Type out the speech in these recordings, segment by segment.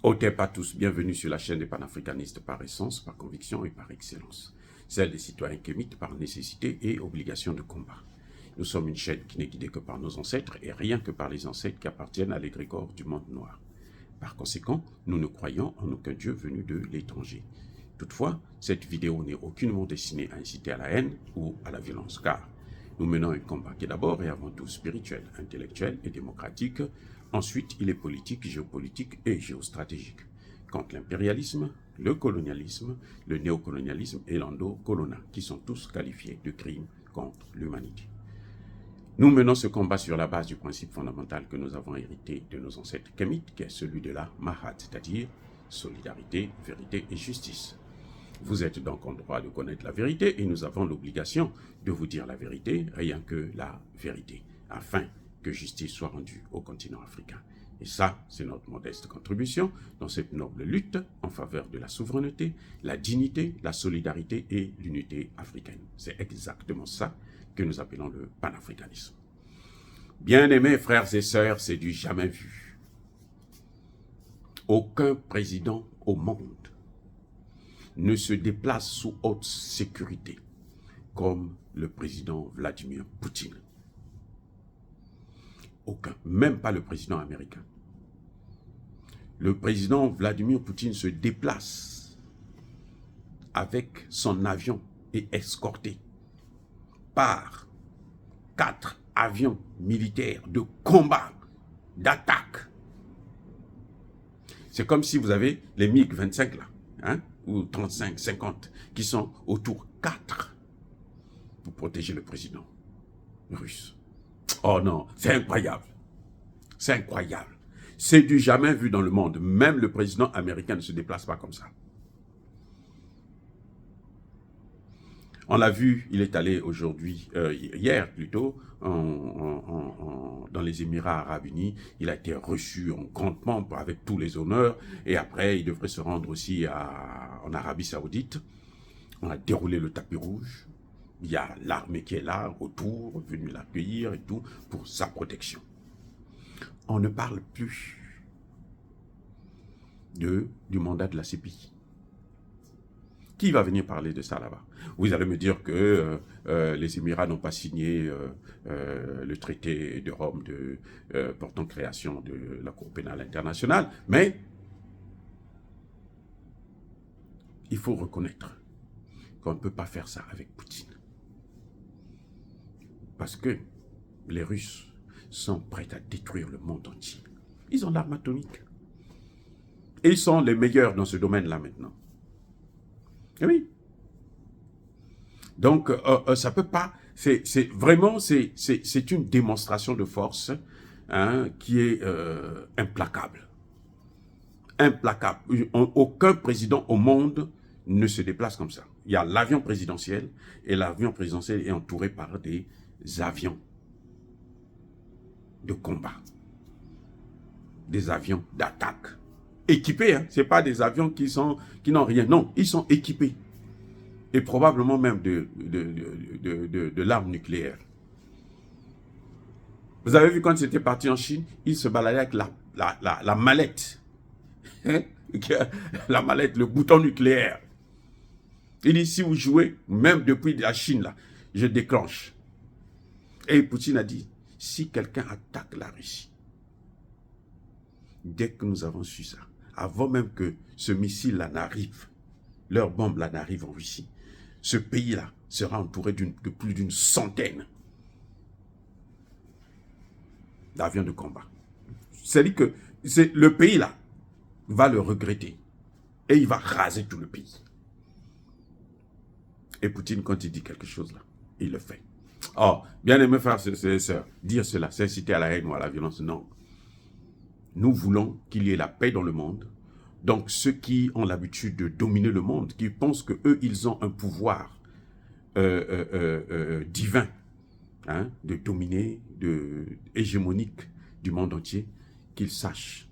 Otep à tous, bienvenue sur la chaîne des panafricanistes par essence, par conviction et par excellence. Celle des citoyens kémites par nécessité et obligation de combat. Nous sommes une chaîne qui n'est guidée que par nos ancêtres et rien que par les ancêtres qui appartiennent à l'égrégore du monde noir. Par conséquent, nous ne croyons en aucun Dieu venu de l'étranger. Toutefois, cette vidéo n'est aucunement destinée à inciter à la haine ou à la violence, car nous menons un combat qui est d'abord et avant tout spirituel, intellectuel et démocratique. Ensuite, il est politique, géopolitique et géostratégique. Contre l'impérialisme, le colonialisme, le néocolonialisme et l'endocolonat, qui sont tous qualifiés de crimes contre l'humanité. Nous menons ce combat sur la base du principe fondamental que nous avons hérité de nos ancêtres kémites, qui est celui de la Mahat, c'est-à-dire solidarité, vérité et justice. Vous êtes donc en droit de connaître la vérité et nous avons l'obligation de vous dire la vérité, rien que la vérité, afin que justice soit rendue au continent africain. Et ça, c'est notre modeste contribution dans cette noble lutte en faveur de la souveraineté, la dignité, la solidarité et l'unité africaine. C'est exactement ça que nous appelons le panafricanisme. Bien-aimés frères et sœurs, c'est du jamais vu. Aucun président au monde ne se déplace sous haute sécurité comme le président Vladimir Poutine. Aucun, même pas le président américain. Le président Vladimir Poutine se déplace avec son avion et escorté par 4 avions militaires de combat, d'attaque. C'est comme si vous avez les MiG-25 là, hein, ou 35, 50, qui sont autour 4 pour protéger le président russe. Oh non, c'est incroyable. C'est incroyable. C'est du jamais vu dans le monde. Même le président américain ne se déplace pas comme ça. On l'a vu, il est allé aujourd'hui, hier plutôt, dans les Émirats Arabes Unis. Il a été reçu en grande pompe avec tous les honneurs. Et après, il devrait se rendre aussi en Arabie Saoudite. On a déroulé le tapis rouge. Il y a l'armée qui est là, autour, venue l'accueillir et tout, pour sa protection. On ne parle plus du mandat de la CPI. Qui va venir parler de ça là-bas? Vous allez me dire que les Émirats n'ont pas signé le traité de Rome portant création de la Cour pénale internationale, mais il faut reconnaître qu'on ne peut pas faire ça avec Poutine. Parce que les Russes sont prêts à détruire le monde entier. Ils ont l'arme atomique. Et ils sont les meilleurs dans ce domaine-là maintenant. Et oui. Donc, ça peut pas... C'est vraiment, c'est une démonstration de force, hein, qui est implacable. Implacable. Aucun président au monde ne se déplace comme ça. Il y a l'avion présidentiel, et l'avion présidentiel est entouré par des avions de combat, des avions d'attaque, équipés, hein. Ce n'est pas des avions qui n'ont rien, non, ils sont équipés, et probablement même de l'arme nucléaire. Vous avez vu quand c'était parti en Chine, ils se baladaient avec la mallette, hein? La mallette, le bouton nucléaire. Il dit, si vous jouez, même depuis la Chine, là, je déclenche. Et Poutine a dit, si quelqu'un attaque la Russie, dès que nous avons su ça, avant même que ce missile-là n'arrive, leur bombe-là n'arrive en Russie, ce pays-là sera entouré de plus d'une centaine d'avions de combat. C'est-à-dire que le pays-là va le regretter et il va raser tout le pays. Et Poutine, quand il dit quelque chose là, il le fait. Oh, bien aimé frères et sœurs, dire cela, c'est inciter à la haine ou à la violence, non. Nous voulons qu'il y ait la paix dans le monde. Donc ceux qui ont l'habitude de dominer le monde, qui pensent qu'eux, ils ont un pouvoir divin, hein, de dominer, hégémonique du monde entier, qu'ils sachent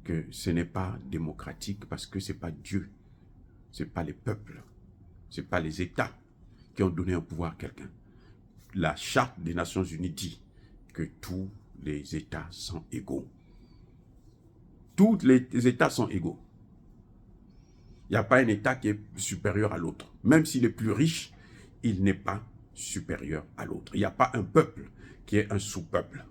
que ce n'est pas démocratique parce que ce n'est pas Dieu, ce n'est pas les peuples, ce n'est pas les États qui ont donné un pouvoir à quelqu'un. La Charte des Nations Unies dit que tous les États sont égaux. Tous les États sont égaux. Il n'y a pas un État qui est supérieur à l'autre. Même s'il est plus riche, il n'est pas supérieur à l'autre. Il n'y a pas un peuple qui est un sous-peuple.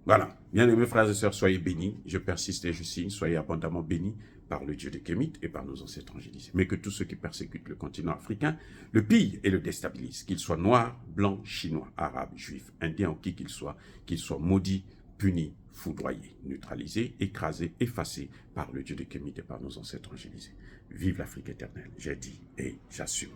Voilà. Bien-aimés frères et sœurs, soyez bénis. Je persiste et je signe. Soyez abondamment bénis par le Dieu des Kémites et par nos ancêtres angélisés. Mais que tous ceux qui persécutent le continent africain le pillent et le déstabilisent. Qu'ils soient noirs, blancs, chinois, arabes, juifs, indiens ou qui qu'ils soient maudits, punis, foudroyés, neutralisés, écrasés, effacés par le Dieu des Kémites et par nos ancêtres angélisés. Vive l'Afrique éternelle. J'ai dit et j'assume.